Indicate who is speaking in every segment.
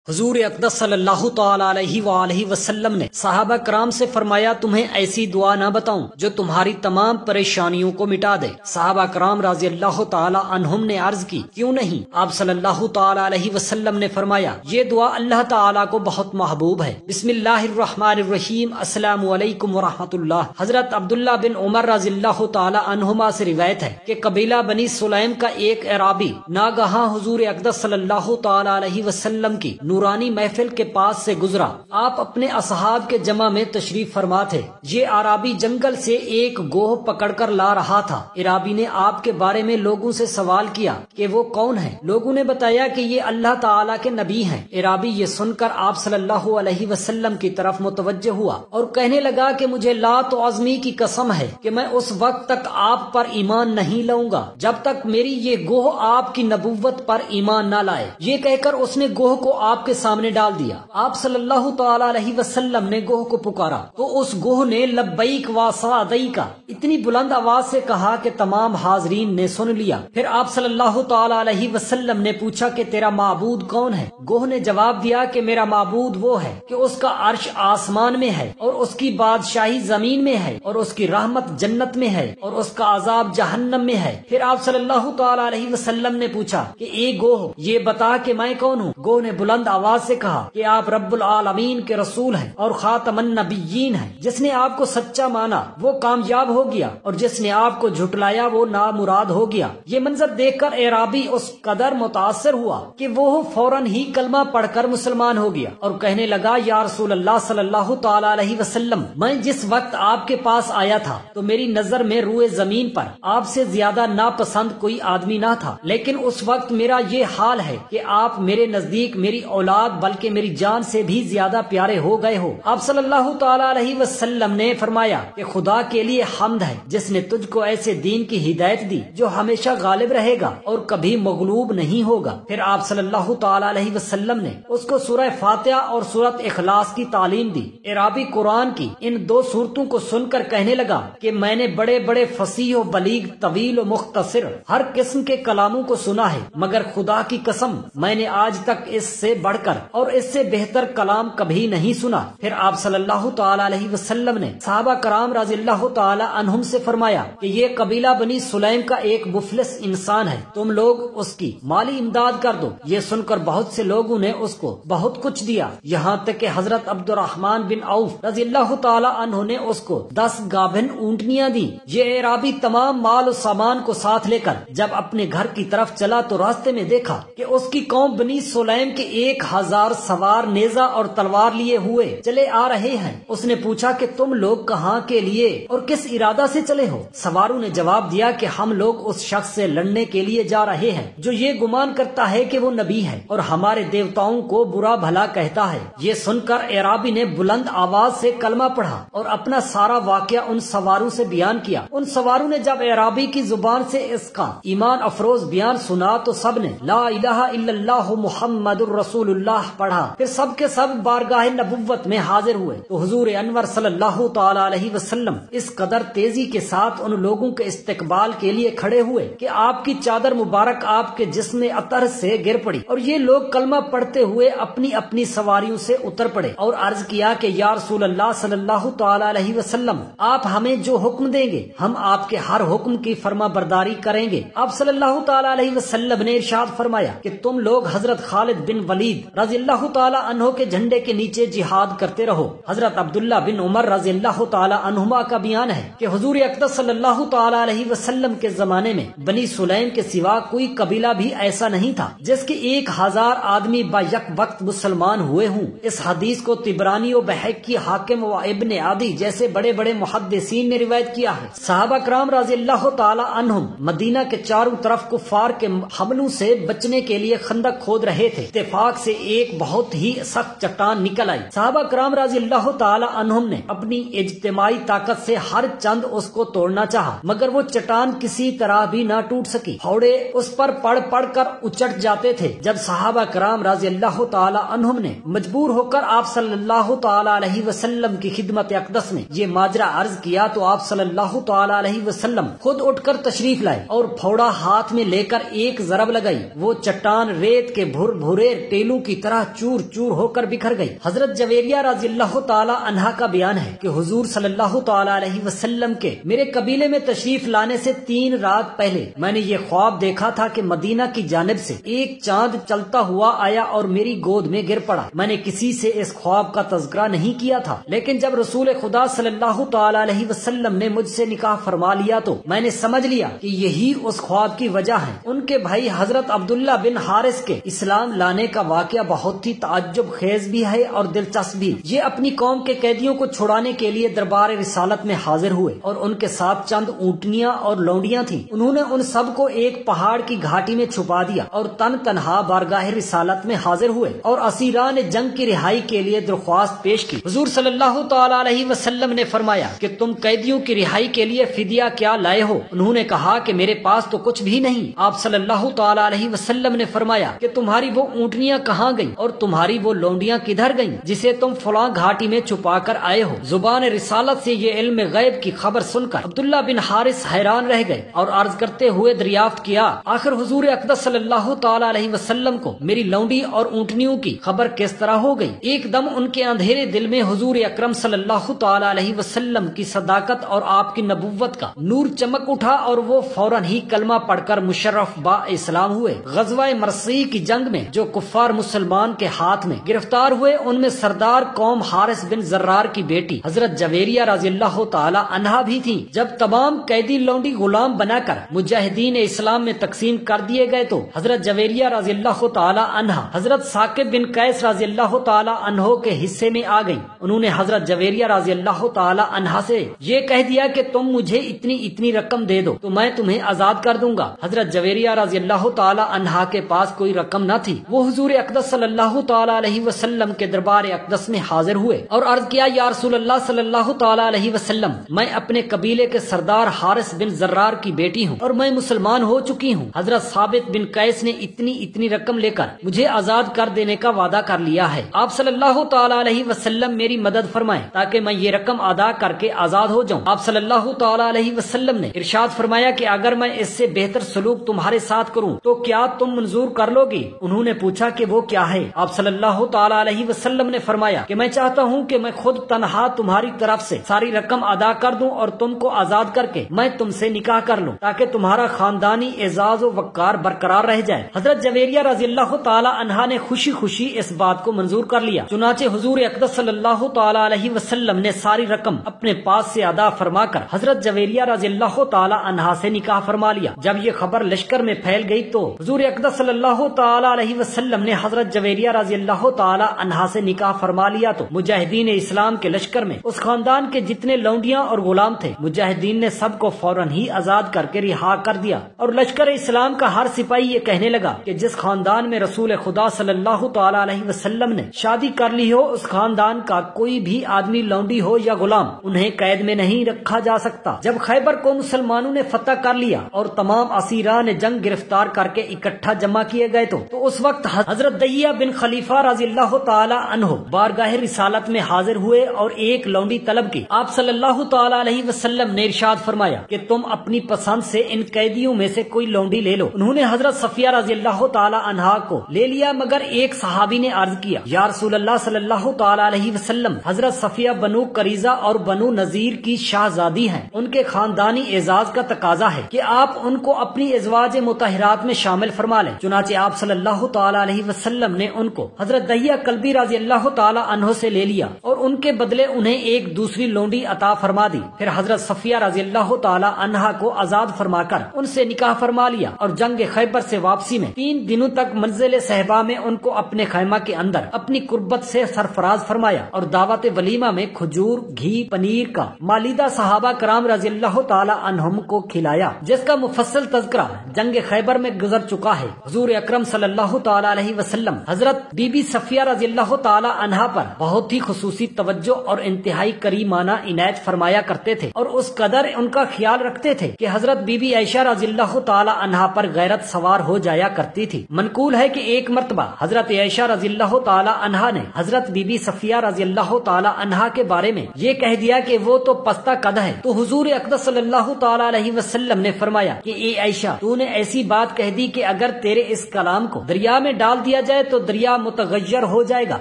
Speaker 1: حضور اقدس صلی اللہ تعالی علیہ وآلہ وسلم نے صحابہ کرام سے فرمایا، تمہیں ایسی دعا نہ بتاؤں جو تمہاری تمام پریشانیوں کو مٹا دے؟ صحابہ کرام رضی اللہ تعالی عنہم نے عرض کی، کیوں نہیں؟ آپ صلی اللہ تعالی علیہ وسلم نے فرمایا، یہ دعا اللہ تعالی کو بہت محبوب ہے۔ بسم اللہ الرحمن الرحیم، السلام علیکم ورحمۃ اللہ۔ حضرت عبداللہ بن عمر رضی اللہ تعالی عنہما سے روایت ہے کہ قبیلہ بنی سلیم کا ایک اعرابی ناگہاں حضور اقدس صلی اللہ تعالی علیہ وسلم کی نورانی محفل کے پاس سے گزرا۔ آپ اپنے اصحاب کے جمع میں تشریف فرما تھے۔ یہ عربی جنگل سے ایک گوہ پکڑ کر لا رہا تھا۔ عربی نے آپ کے بارے میں لوگوں سے سوال کیا کہ وہ کون ہے؟ لوگوں نے بتایا کہ یہ اللہ تعالیٰ کے نبی ہیں۔ عربی یہ سن کر آپ صلی اللہ علیہ وسلم کی طرف متوجہ ہوا اور کہنے لگا کہ مجھے لات و عزمی کی قسم ہے کہ میں اس وقت تک آپ پر ایمان نہیں لاؤں گا جب تک میری یہ گوہ آپ کی نبوت پر ایمان نہ لائے۔ یہ کہہ کر اس نے گوہ کو آپ کے سامنے ڈال دیا۔ آپ صلی اللہ تعالی علیہ وسلم نے گوہ کو پکارا تو اس گوہ نے لبیک و سعدیک اتنی بلند آواز سے کہا کہ تمام حاضرین نے سن لیا۔ پھر آپ صلی اللہ تعالی علیہ وسلم نے پوچھا کہ تیرا معبود کون ہے؟ گوہ نے جواب دیا کہ میرا معبود وہ ہے کہ اس کا عرش آسمان میں ہے اور اس کی بادشاہی زمین میں ہے اور اس کی رحمت جنت میں ہے اور اس کا عذاب جہنم میں ہے۔ پھر آپ صلی اللہ تعالی علیہ وسلم نے پوچھا کہ اے گوہ، یہ بتا کہ میں کون ہوں؟ گوہ نے بلند آواز سے کہا کہ آپ رب العالمین کے رسول ہیں اور خاتم النبیین ہیں۔ جس نے آپ کو سچا مانا وہ کامیاب ہو گیا اور جس نے آپ کو جھٹلایا وہ نامراد ہو گیا۔ یہ منظر دیکھ کر اعرابی اس قدر متاثر ہوا کہ وہ فوراً ہی کلمہ پڑھ کر مسلمان ہو گیا اور کہنے لگا، یا رسول اللہ صلی اللہ تعالی علیہ وسلم، میں جس وقت آپ کے پاس آیا تھا تو میری نظر میں روئے زمین پر آپ سے زیادہ ناپسند کوئی آدمی نہ تھا، لیکن اس وقت میرا یہ حال ہے کہ آپ میرے نزدیک میری اولاد بلکہ میری جان سے بھی زیادہ پیارے ہو گئے ہو۔ آپ صلی اللہ تعالی علیہ وسلم نے فرمایا کہ خدا کے لیے حمد ہے جس نے تجھ کو ایسے دین کی ہدایت دی جو ہمیشہ غالب رہے گا اور کبھی مغلوب نہیں ہوگا۔ پھر آپ صلی اللہ تعالی علیہ وسلم نے اس کو سورہ فاتحہ اور سورۃ اخلاص کی تعلیم دی۔ عربی قرآن کی ان دو سورتوں کو سن کر کہنے لگا کہ میں نے بڑے بڑے فصیح و بلیغ، طویل و مختصر ہر قسم کے کلاموں کو سنا ہے، مگر خدا کی قسم میں نے آج تک اس سے بڑھ کر اور اس سے بہتر کلام کبھی نہیں سنا۔ پھر آپ صلی اللہ تعالی علیہ وسلم نے صحابہ کرام رضی اللہ تعالی عنہم سے فرمایا کہ یہ قبیلہ بنی سلیم کا ایک مفلس انسان ہے، تم لوگ اس کی مالی امداد کر دو۔ یہ سن کر بہت سے لوگوں نے اس کو بہت کچھ دیا، یہاں تک کہ حضرت عبد الرحمن بن عوف رضی اللہ تعالی عنہ نے اس کو 10 گابھن اونٹنیاں دی۔ یہ اعرابی تمام مال و سامان کو ساتھ لے کر جب اپنے گھر کی طرف چلا تو راستے میں دیکھا کہ اس کی قوم بنی سلیم کے 1000 سوار نیزہ اور تلوار لیے ہوئے چلے آ رہے ہیں۔ اس نے پوچھا کہ تم لوگ کہاں کے لیے اور کس ارادہ سے چلے ہو؟ سواروں نے جواب دیا کہ ہم لوگ اس شخص سے لڑنے کے لیے جا رہے ہیں جو یہ گمان کرتا ہے کہ وہ نبی ہے اور ہمارے دیوتاؤں کو برا بھلا کہتا ہے۔ یہ سن کر اعرابی نے بلند آواز سے کلمہ پڑھا اور اپنا سارا واقعہ ان سواروں سے بیان کیا۔ ان سواروں نے جب اعرابی کی زبان سے اس کا ایمان افروز بیان سنا تو سب نے لا الہ الا اللہ محمد الرسول اللہ پڑھا۔ پھر سب کے سب بارگاہ نبوت میں حاضر ہوئے تو حضور انور صلی اللہ تعالی علیہ وسلم اس قدر تیزی کے ساتھ ان لوگوں کے استقبال کے لیے کھڑے ہوئے کہ آپ کی چادر مبارک آپ کے جسم اطہر سے گر پڑی اور یہ لوگ کلمہ پڑھتے ہوئے اپنی اپنی سواریوں سے اتر پڑے اور عرض کیا کہ یا رسول اللہ صلی اللہ تعالی علیہ وسلم، آپ ہمیں جو حکم دیں گے ہم آپ کے ہر حکم کی فرما برداری کریں گے۔ آپ صلی اللہ تعالی علیہ وسلم نے ارشاد فرمایا کہ تم لوگ حضرت خالد بن ولید رضی اللہ تعالی عنہ کے جھنڈے کے نیچے جہاد کرتے رہو۔ حضرت عبداللہ بن عمر رضی اللہ تعالی عنہما کا بیان ہے کہ حضور اقدس صلی اللہ تعالی علیہ وسلم کے زمانے میں بنی سلیم کے سوا کوئی قبیلہ بھی ایسا نہیں تھا جس کے 1000 آدمی با یک وقت مسلمان ہوئے ہوں۔ اس حدیث کو طبرانی و بہقی، حاکم و ابن عدی جیسے بڑے بڑے محدثین نے روایت کیا ہے۔ صحابہ کرام رضی اللہ تعالی عنہم مدینہ کے چاروں طرف کفار کے حملوں سے بچنے کے لیے خندق کھود رہے تھے۔ اتفاق سے ایک بہت ہی سخت چٹان نکل آئی۔ صحابہ کرام رضی اللہ تعالی عنہم نے اپنی اجتماعی طاقت سے ہر چند اس کو توڑنا چاہا مگر وہ چٹان کسی طرح بھی نہ ٹوٹ سکی۔ پھوڑے اس پر پڑ پڑ کر اچٹ جاتے تھے۔ جب صحابہ کرام رضی اللہ تعالی عنہم نے مجبور ہو کر آپ صلی اللہ تعالی علیہ وسلم کی خدمت اقدس میں یہ ماجرا عرض کیا تو آپ صلی اللہ تعالی علیہ وسلم خود اٹھ کر تشریف لائے اور پھوڑا ہاتھ میں لے کر ایک ضرب لگائی۔ وہ چٹان ریت کے بھر بھرے ٹیلوں تیروں کی طرح چور چور ہو کر بکھر گئی۔ حضرت جویریہ رضی اللہ تعالی عنہا کا بیان ہے کہ حضور صلی اللہ تعالی علیہ وسلم کے میرے قبیلے میں تشریف لانے سے 3 رات پہلے میں نے یہ خواب دیکھا تھا کہ مدینہ کی جانب سے ایک چاند چلتا ہوا آیا اور میری گود میں گر پڑا۔ میں نے کسی سے اس خواب کا تذکرہ نہیں کیا تھا، لیکن جب رسول خدا صلی اللہ تعالی علیہ وسلم نے مجھ سے نکاح فرما لیا تو میں نے سمجھ لیا کہ یہی اس خواب کی وجہ ہے۔ ان کے بھائی حضرت عبداللہ بن حارث کے اسلام لانے کا واقعہ بہت ہی تعجب خیز بھی ہے اور دلچسپ بھی۔ یہ اپنی قوم کے قیدیوں کو چھڑانے کے لیے دربار رسالت میں حاضر ہوئے اور ان کے ساتھ چند اونٹنیاں اور لونڈیاں تھیں۔ انہوں نے ان سب کو ایک پہاڑ کی گھاٹی میں چھپا دیا اور تنہا بارگاہ رسالت میں حاضر ہوئے اور اسیران جنگ کی رہائی کے لیے درخواست پیش کی۔ حضور صلی اللہ تعالی علیہ وسلم نے فرمایا کہ تم قیدیوں کی رہائی کے لیے فدیہ کیا لائے ہو؟ انہوں نے کہا کہ میرے پاس تو کچھ بھی نہیں۔ آپ صلی اللہ تعالی علیہ وسلم نے فرمایا کہ تمہاری وہ اونٹنیاں کہاں گئیں اور تمہاری وہ لونڈیاں کدھر گئیں جسے تم فلاں گھاٹی میں چھپا کر آئے ہو؟ زبان رسالت سے یہ علم غیب کی خبر سن کر عبداللہ بن حارث حیران رہ گئے اور عرض کرتے ہوئے دریافت کیا، آخر حضور اقدس صلی اللہ تعالی علیہ وسلم کو میری لونڈی اور اونٹنیوں کی خبر کس طرح ہو گئی؟ ایک دم ان کے اندھیرے دل میں حضور اکرم صلی اللہ تعالی علیہ وسلم کی صداقت اور آپ کی نبوت کا نور چمک اٹھا اور وہ فوراً ہی کلمہ پڑھ کر مشرف با اسلام ہوئے۔ غزوہ مرسی کی جنگ میں جو کفار مسلمان کے ہاتھ میں گرفتار ہوئے ان میں سردار قوم حارث بن زرار کی بیٹی حضرت جویریہ رضی اللہ تعالی عنہا بھی تھی۔ جب تمام قیدی لونڈی غلام بنا کر مجاہدین اسلام میں تقسیم کر دیے گئے تو حضرت جویریہ رضی اللہ تعالی عنہا حضرت ثاقب بن قیس رضی اللہ تعالی عنہ کے حصے میں آ گئی۔ انہوں نے حضرت جویریہ رضی اللہ تعالی عنہا سے یہ کہہ دیا کہ تم مجھے اتنی رقم دے دو تو میں تمہیں آزاد کر دوں گا۔ حضرت جویریہ رضی اللہ تعالی عنہا کے پاس کوئی رقم نہ تھی۔ وہ حضور اقدس صلی اللہ تعالی علیہ وسلم کے دربار اقدس میں حاضر ہوئے اور عرض کیا، یا رسول اللہ صلی اللہ تعالی علیہ وسلم، میں اپنے قبیلے کے سردار حارث بن زرار کی بیٹی ہوں اور میں مسلمان ہو چکی ہوں۔ حضرت ثابت بن قیس نے اتنی رقم لے کر مجھے آزاد کر دینے کا وعدہ کر لیا ہے۔ آپ صلی اللہ تعالی علیہ وسلم میری مدد فرمائیں تاکہ میں یہ رقم ادا کر کے آزاد ہو جاؤں۔ آپ صلی اللہ تعالی علیہ وسلم نے ارشاد فرمایا کہ اگر میں اس سے بہتر سلوک تمہارے ساتھ کروں تو کیا تم منظور کر لو گی؟ انہوں نے پوچھا کہ وہ کیا ہے؟ آپ صلی اللہ تعالی علیہ وسلم نے فرمایا کہ میں چاہتا ہوں کہ میں خود تنہا تمہاری طرف سے ساری رقم ادا کر دوں اور تم کو آزاد کر کے میں تم سے نکاح کر لوں تاکہ تمہارا خاندانی اعزاز و وقار برقرار رہ جائے۔ حضرت جویریہ رضی اللہ تعالی عنہا نے خوشی اس بات کو منظور کر لیا۔ چنانچہ حضور اقدس صلی اللہ تعالی علیہ وسلم نے ساری رقم اپنے پاس سے ادا فرما کر حضرت جویریہ رضی اللہ تعالی عنہا سے نکاح فرما لیا۔ جب یہ خبر لشکر میں پھیل گئی تو حضور اقدس صلی اللہ تعالی علیہ وسلم نے حضرت جویریہ رضی اللہ تعالی عنہا سے نکاح فرما لیا تو مجاہدین اسلام کے لشکر میں اس خاندان کے جتنے لونڈیاں اور غلام تھے مجاہدین نے سب کو فوراً ہی آزاد کر کے رہا کر دیا، اور لشکر اسلام کا ہر سپاہی یہ کہنے لگا کہ جس خاندان میں رسول خدا صلی اللہ تعالی علیہ وسلم نے شادی کر لی ہو اس خاندان کا کوئی بھی آدمی لونڈی ہو یا غلام انہیں قید میں نہیں رکھا جا سکتا۔ جب خیبر کو مسلمانوں نے فتح کر لیا اور تمام اسیران جنگ گرفتار کر کے اکٹھا جمع کیے گئے تو اس وقت حضرت دہیہ بن خلیفہ رضی اللہ تعالی عنہ بارگاہ رسالت میں حاضر ہوئے اور ایک لونڈی طلب کی۔ آپ صلی اللہ تعالی علیہ وسلم نے ارشاد فرمایا کہ تم اپنی پسند سے ان قیدیوں میں سے کوئی لونڈی لے لو۔ انہوں نے حضرت صفیہ رضی اللہ تعالی عنہا کو لے لیا، مگر ایک صحابی نے عرض کیا، یا رسول اللہ صلی اللہ تعالی علیہ وسلم، حضرت صفیہ بنو قریظہ اور بنو نذیر کی شہزادی ہیں، ان کے خاندانی اعزاز کا تقاضا ہے کہ آپ ان کو اپنی ازواج مطہرات میں شامل فرما لیں۔ چنانچہ آپ صلی اللہ تعالی علیہ وسلم نے ان کو حضرت دہیہ کلبی رضی اللہ تعالی عنہ سے لے لیا اور ان کے بدلے انہیں ایک دوسری لونڈی عطا فرما دی۔ پھر حضرت صفیہ رضی اللہ تعالی عنہا کو آزاد فرما کر ان سے نکاح فرما لیا اور جنگ خیبر سے واپسی میں 3 دنوں تک منزل صحبہ میں ان کو اپنے خیمہ کے اندر اپنی قربت سے سرفراز فرمایا اور دعوت ولیمہ میں کھجور، گھی، پنیر کا مالیدہ صحابہ کرام رضی اللہ تعالی عنہم کو کھلایا، جس کا مفصل تذکرہ جنگ خیبر میں گزر چکا ہے۔ حضور اکرم صلی اللہ تعالی علیہ وسلم حضرت بی بی صفیہ رضی اللہ تعالی عنہا پر بہت ہی خصوصی توجہ اور انتہائی کریمانہ عنایت فرمایا کرتے تھے اور اس قدر ان کا خیال رکھتے تھے کہ حضرت بی بی عائشہ رضی اللہ تعالی عنہا پر غیرت سوار ہو جایا کرتی تھی۔ منقول ہے کہ ایک مرتبہ حضرت عائشہ رضی اللہ تعالی عنہا نے حضرت بی بی صفیہ رضی اللہ تعالی عنہا کے بارے میں یہ کہہ دیا کہ وہ تو پستہ قد ہے، تو حضور اقدس صلی اللہ تعالی علیہ وسلم نے فرمایا کہ اے عائشہ، تو نے ایسی بات کہہ دی کہ اگر تیرے اس کلام کو دریا میں ڈال دیا جائے تو دریا متغیر ہو جائے گا،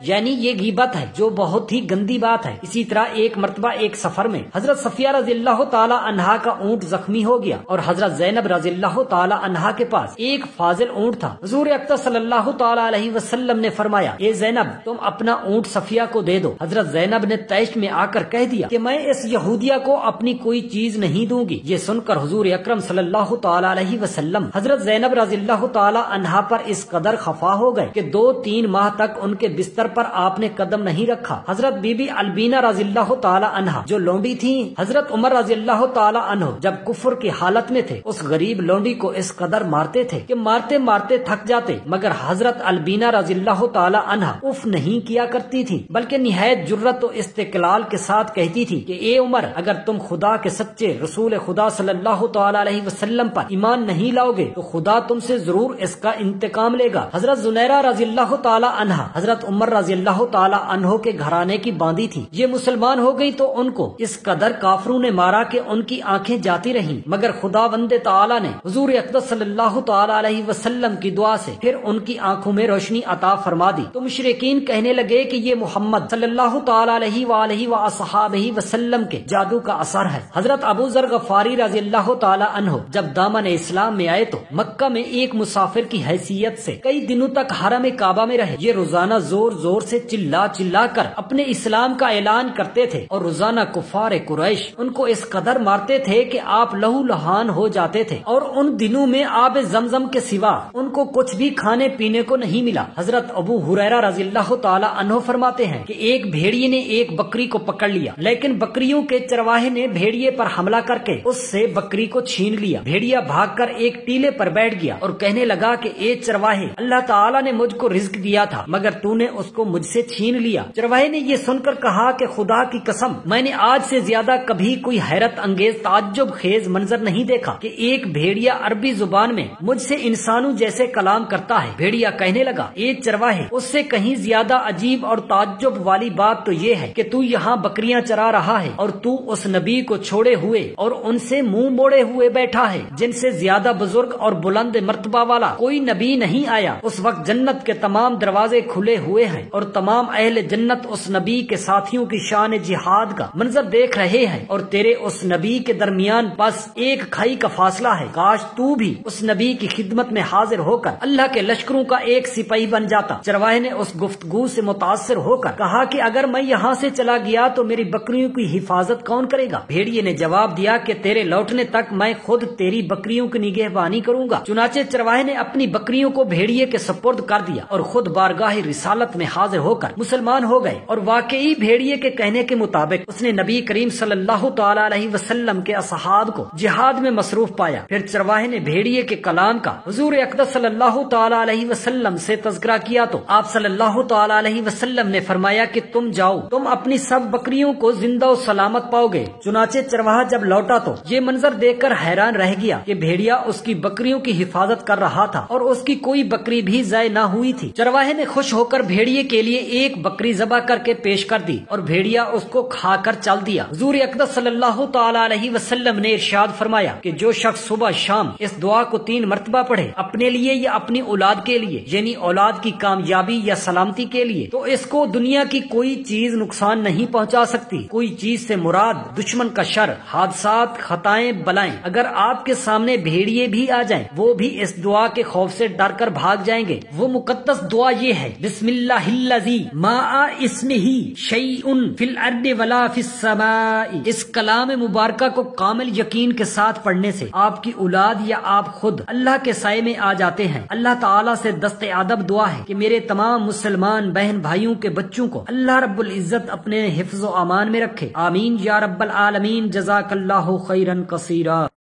Speaker 1: یعنی یہ غیبت ہے جو بہت ہی گندی بات ہے۔ اسی طرح ایک مرتبہ ایک سفر میں حضرت صفیہ رضی اللہ تعالی عنہا کا اونٹ زخمی ہو گیا اور حضرت زینب رضی اللہ تعالی عنہا کے پاس ایک فاضل اونٹ تھا۔ حضور اکرم صلی اللہ تعالی علیہ وسلم نے فرمایا، اے زینب تم اپنا اونٹ صفیہ کو دے دو۔ حضرت زینب نے طیش میں آ کر کہہ دیا کہ میں اس یہودیہ کو اپنی کوئی چیز نہیں دوں گی۔ یہ سن کر حضور اکرم صلی اللہ تعالی علیہ وسلم حضرت زینب رضی اللہ تعالی عنہا پر اس قدر خفا ہو گئے کہ 2-3 ماہ تک ان کے بستر پر آپ نے قدم نہیں رکھا۔ حضرت بی بی البینہ رضی اللہ تعالی عنہا جو لونڈی تھی حضرت عمر رضی اللہ تعالی عنہ جب کفر کی حالت میں تھے اس غریب لونڈی کو اس قدر مارتے تھے کہ مارتے مارتے تھک جاتے، مگر حضرت البینہ رضی اللہ تعالی عنہا اف نہیں کیا کرتی تھی، بلکہ نہایت جرت و استقلال کے ساتھ کہتی تھی کہ اے عمر اگر تم خدا کے سچے رسول خدا صلی اللہ تعالی علیہ وسلم پر ایمان نہیں لاؤ گے تو خدا تم سے ضرور اس کا انتقام لے گا۔ حضرت زنیرہ رضی اللہ تعالی عنہا حضرت عمر رضی اللہ تعالی عنہ کے گھرانے کی باندھی تھی، یہ مسلمان ہو گئی تو ان کو اس قدر کافروں نے مارا کہ ان کی آنکھیں جاتی رہیں، مگر خداوند تعالی نے حضور اقدس صلی اللہ تعالی علیہ وسلم کی دعا سے پھر ان کی آنکھوں میں روشنی عطا فرما دی۔ تو مشرکین کہنے لگے کہ یہ محمد صلی اللہ تعالی علیہ وآلہ وصحابہ وسلم کے جادو کا اثر ہے۔ حضرت ابو ذر غفاری رضی اللہ تعالی عنہ جب دامن اسلام میں آئے تو مکہ میں ایک مسافر کی حیثیت سے کئی دنوں تک حرم کعبہ میں رہے۔ یہ روزانہ زور زور سے چلا چلا کر اپنے اسلام کا اعلان کرتے تھے اور روزانہ کفار قریش ان کو اس قدر مارتے تھے کہ آپ لہو لہان ہو جاتے تھے، اور ان دنوں میں آب زمزم کے سوا ان کو کچھ بھی کھانے پینے کو نہیں ملا۔ حضرت ابو ہریرہ رضی اللہ تعالی عنہ فرماتے ہیں کہ ایک بھیڑیے نے ایک بکری کو پکڑ لیا، لیکن بکریوں کے چرواہے نے بھیڑیے پر حملہ کر کے اس سے بکری کو چھین لیا۔ بھیڑیا بھاگ کر ایک ٹیلے پر بیٹھ گیا اور کہنے لگا کہ اے چرواہے، اللہ تعالیٰ نے مجھ کو رزق دیا تھا مگر تو نے اس کو مجھ سے چھین لیا۔ چرواہے نے یہ سن کر کہا کہ خدا کی قسم میں نے آج سے زیادہ کبھی کوئی حیرت انگیز تعجب خیز منظر نہیں دیکھا کہ ایک بھیڑیا عربی زبان میں مجھ سے انسانوں جیسے کلام کرتا ہے۔ بھیڑیا کہنے لگا، اے چرواہے، اس سے کہیں زیادہ عجیب اور تعجب والی بات تو یہ ہے کہ تو یہاں بکریاں چرا رہا ہے اور تو اس نبی کو چھوڑے ہوئے اور ان سے منہ موڑے ہوئے بیٹھا ہے جن سے زیادہ بزرگ اور بلند مرتبہ والا کوئی نبی نہیں آیا۔ اس وقت جنت کے تمام دروازے کھلے ہوئے ہیں اور تمام اہل جنت اس نبی کے ساتھیوں کی شان جہاد کا منظر دیکھ رہے ہیں، اور تیرے اس نبی کے درمیان بس ایک کھائی کا فاصلہ ہے۔ کاش تو بھی اس نبی کی خدمت میں حاضر ہو کر اللہ کے لشکروں کا ایک سپاہی بن جاتا۔ چرواہے نے اس گفتگو سے متاثر ہو کر کہا کہ اگر میں یہاں سے چلا گیا تو میری بکریوں کی حفاظت کون کرے گا؟ بھیڑیے نے جواب دیا کہ تیرے لوٹنے تک میں خود تیری بکریوں کی نگہبانی کروں گا۔ چنانچہ چرواہے نے اپنی بکریوں کو بھیڑیے کے سپرد کر دیا اور خود بارگاہ رسالت میں حاضر ہو کر مسلمان ہو گئے، اور واقعی بھیڑیے کے کہنے کے مطابق اس نے نبی کریم صلی اللہ تعالی علیہ وسلم کے اصحاب کو جہاد میں مصروف پایا۔ پھر چرواہے نے بھیڑیے کے کلام کا حضور اقدس صلی اللہ تعالی علیہ وسلم سے تذکرہ کیا تو آپ صلی اللہ تعالی علیہ وسلم نے فرمایا کہ تم جاؤ، تم اپنی سب بکریوں کو زندہ و سلامت پاؤ گے۔ چنانچہ چرواہا جب لوٹا تو یہ منظر دیکھ کر حیران رہ گیا کہ بھیڑیا اس کی بکریوں کی حفاظت کر رہا تھا اور اس کی کوئی بکری بھی ضائع نہ ہوئی تھی۔ چرواہے نے خوش ہو کر بھیڑیے کے لیے ایک بکری ذبح کر کے پیش کر دی اور بھیڑیا اس کو کھا کر چل دیا۔ حضور اقدس صلی اللہ تعالی علیہ وسلم نے ارشاد فرمایا کہ جو شخص صبح شام اس دعا کو 3 مرتبہ پڑھے اپنے لیے یا اپنی اولاد کے لیے، یعنی اولاد کی کامیابی یا سلامتی کے لیے، تو اس کو دنیا کی کوئی چیز نقصان نہیں پہنچا سکتی۔ کوئی چیز سے مراد دشمن کا شر، حادثات، خطائیں، بلائیں۔ اگر آپ کے سامنے بھیڑیے بھی آ جائیں وہ بھی اس دعا کے خوف سے ڈر کر بھاگ جائیں گے۔ وہ مقدس دعا یہ ہے، بسم اللہ الذی ما اسمہ شیء فی الارض ولا فی السماء۔ اس کلام مبارکہ کو کامل یقین کے ساتھ پڑھنے سے آپ کی اولاد یا آپ خود اللہ کے سائے میں آ جاتے ہیں۔ اللہ تعالیٰ سے دست ادب دعا ہے کہ میرے تمام مسلمان بہن بھائیوں کے بچوں کو اللہ رب العزت اپنے حفظ و امان میں رکھے، آمین یا رب العالمین۔ جزاک اللہ خیرا کثیرا۔